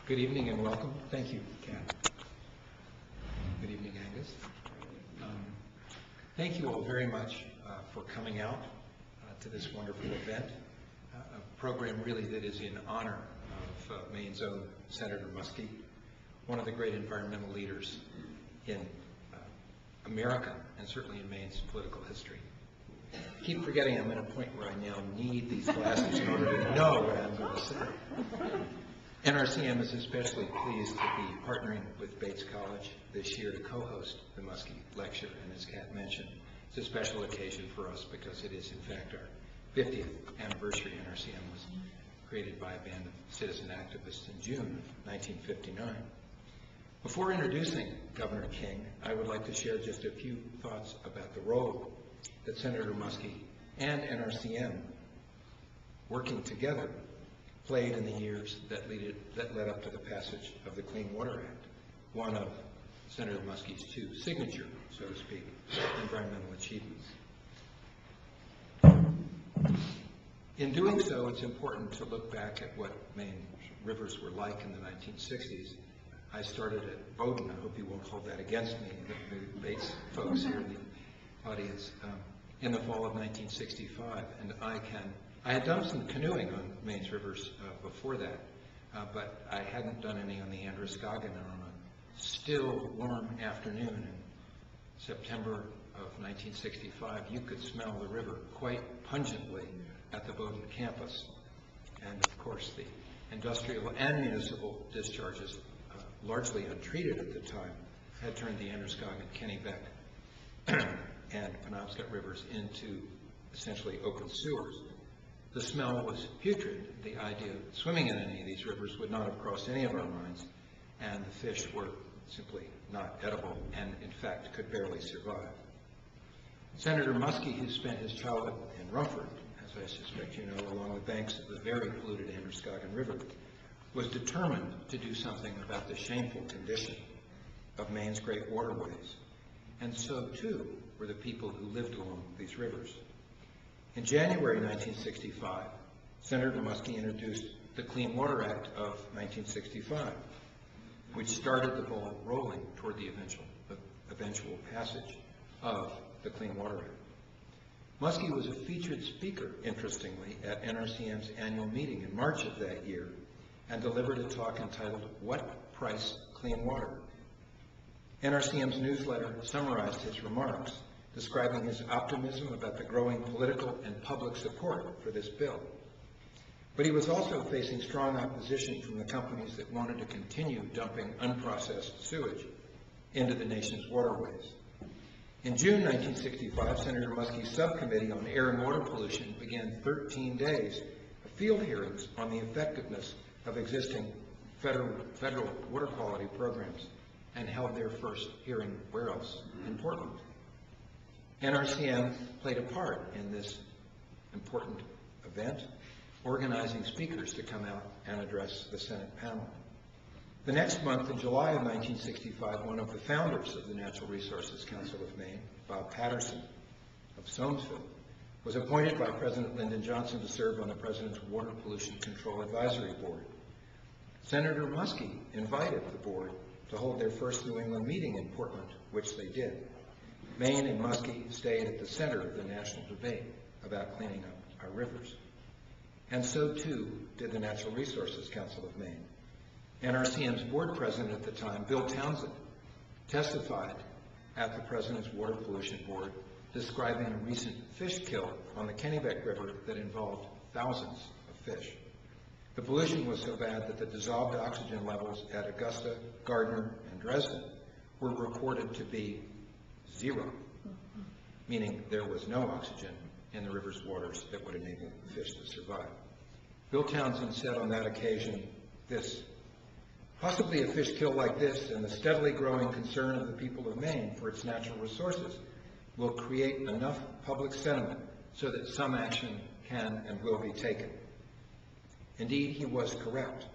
Good evening and welcome. Thank you, Kat. Good evening, Angus. Thank you all very much for coming out to this wonderful event, a program really that is in honor of Maine's own Senator Muskie, one of the great environmental leaders in America and certainly in Maine's political history. I keep forgetting I'm at a point where I now need these glasses in order to know what I'm going to say. NRCM is especially pleased to be partnering with Bates College this year to co-host the Muskie Lecture, and as Kat mentioned, it's a special occasion for us because it is in fact our 50th anniversary. NRCM was created by a band of citizen activists in June of 1959. Before introducing Governor King, I would like to share just a few thoughts about the role that Senator Muskie and NRCM, working together, played in the years that led up to the passage of the Clean Water Act, one of Senator Muskie's two signature, so to speak, environmental achievements. In doing so, it's important to look back at what Maine rivers were like in the 1960s. I started at Bowdoin. I hope you won't hold that against me, the Bates folks here in the audience, in the fall of 1965, and I had done some canoeing on Maine's rivers before that, but I hadn't done any on the Androscoggin. And on a still, warm afternoon in September of 1965, you could smell the river quite pungently at the Bowdoin campus. And of course, the industrial and municipal discharges, largely untreated at the time, had turned the Androscoggin, Kennebec, and Penobscot rivers into essentially open sewers. The smell was putrid. The idea of swimming in any of these rivers would not have crossed any of our minds, and the fish were simply not edible and, in fact, could barely survive. Senator Muskie, who spent his childhood in Rumford, as I suspect you know, along the banks of the very polluted Androscoggin River, was determined to do something about the shameful condition of Maine's great waterways. And so, too, were the people who lived along these rivers. In January 1965, Senator Muskie introduced the Clean Water Act of 1965, which started the ball rolling toward the eventual passage of the Clean Water Act. Muskie was a featured speaker, interestingly, at NRCM's annual meeting in March of that year, and delivered a talk entitled, "What Price Clean Water?" NRCM's newsletter summarized his remarks, describing his optimism about the growing political and public support for this bill. But he was also facing strong opposition from the companies that wanted to continue dumping unprocessed sewage into the nation's waterways. In June 1965, Senator Muskie's subcommittee on air and water pollution began 13 days of field hearings on the effectiveness of existing federal water quality programs and held their first hearing where else? In Portland. NRCM played a part in this important event, organizing speakers to come out and address the Senate panel. The next month, in July of 1965, one of the founders of the Natural Resources Council of Maine, Bob Patterson of Soamesville, was appointed by President Lyndon Johnson to serve on the President's Water Pollution Control Advisory Board. Senator Muskie invited the board to hold their first New England meeting in Portland, which they did. Maine and Muskie stayed at the center of the national debate about cleaning up our rivers. And so too did the Natural Resources Council of Maine. NRCM's board president at the time, Bill Townsend, testified at the President's Water Pollution Board, describing a recent fish kill on the Kennebec River that involved thousands of fish. The pollution was so bad that the dissolved oxygen levels at Augusta, Gardner, and Dresden were reported to be 0, meaning there was no oxygen in the river's waters that would enable fish to survive. Bill Townsend said on that occasion this: "Possibly a fish kill like this and the steadily growing concern of the people of Maine for its natural resources will create enough public sentiment so that some action can and will be taken." Indeed, he was correct.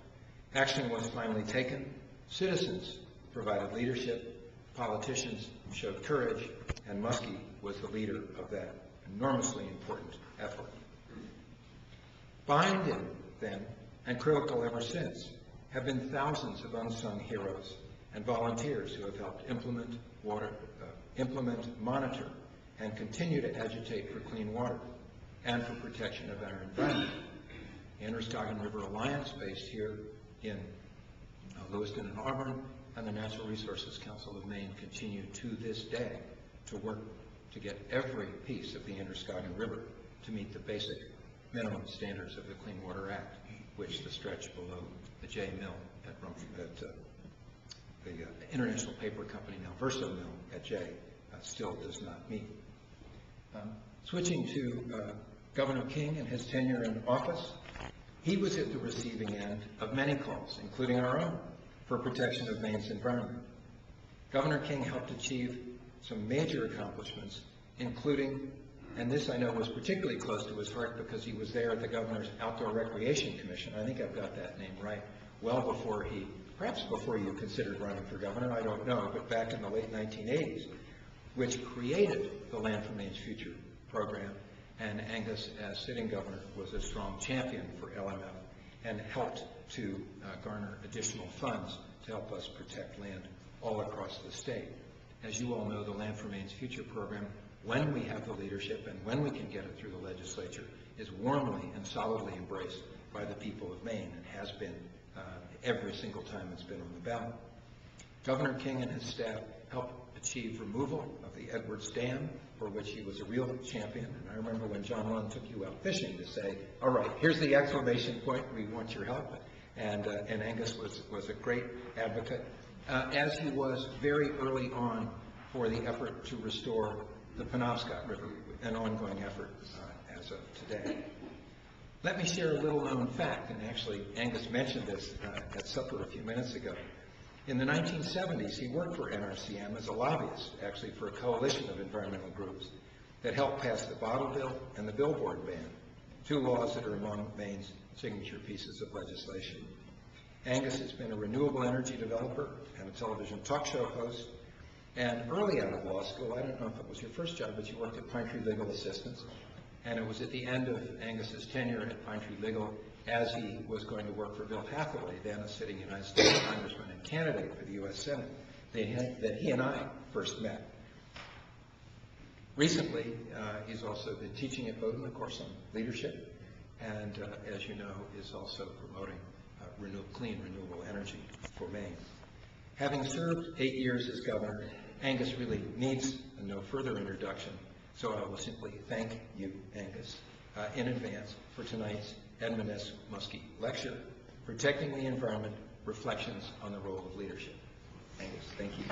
Action was finally taken. Citizens provided leadership. Politicians showed courage, and Muskie was the leader of that enormously important effort. Behind him, then, and critical ever since, have been thousands of unsung heroes and volunteers who have helped implement, monitor, and continue to agitate for clean water and for protection of our environment. The Androscoggin River Alliance, based here in Lewiston and Auburn, and the Natural Resources Council of Maine continue to this day to work to get every piece of the Androscoggin River to meet the basic minimum standards of the Clean Water Act, which the stretch below the J Mill at the International Paper Company, now Verso Mill at J, still does not meet. Switching to Governor King and his tenure in office, he was at the receiving end of many calls, including our own, for protection of Maine's environment. Governor King helped achieve some major accomplishments, including, and this I know was particularly close to his heart because he was there at the Governor's Outdoor Recreation Commission. I think I've got that name right. Well before he, perhaps before you considered running for governor, I don't know, but back in the late 1980s, which created the Land for Maine's Future program, and Angus, as sitting governor, was a strong champion for LMF and helped to garner additional funds to help us protect land all across the state. As you all know, the Land for Maine's Future program, when we have the leadership and when we can get it through the legislature, is warmly and solidly embraced by the people of Maine and has been every single time it's been on the ballot. Governor King and his staff helped achieve removal of the Edwards Dam, for which he was a real champion. And I remember when John Lund took you out fishing to say, all right, here's the exclamation point, we want your help. And Angus was a great advocate, as he was very early on for the effort to restore the Penobscot River, an ongoing effort as of today. Let me share a little known fact, and actually Angus mentioned this at supper a few minutes ago. In the 1970s, he worked for NRCM as a lobbyist, actually for a coalition of environmental groups that helped pass the bottle bill and the billboard ban, two laws that are among Maine's signature pieces of legislation. Angus has been a renewable energy developer and a television talk show host, and early out of law school, I don't know if it was your first job, but you worked at Pine Tree Legal Assistance, and it was at the end of Angus's tenure at Pine Tree Legal, as he was going to work for Bill Hathaway, then a sitting United States Congressman and candidate for the U.S. Senate, that he and I first met. Recently, he's also been teaching at Bowdoin, of course, on leadership, and as you know, is also promoting clean, renewable energy for Maine. Having served 8 years as governor, Angus really needs no further introduction, so I will simply thank you, Angus, in advance for tonight's Edmund S. Muskie Lecture, Protecting the Environment, Reflections on the Role of Leadership. Angus, thank you.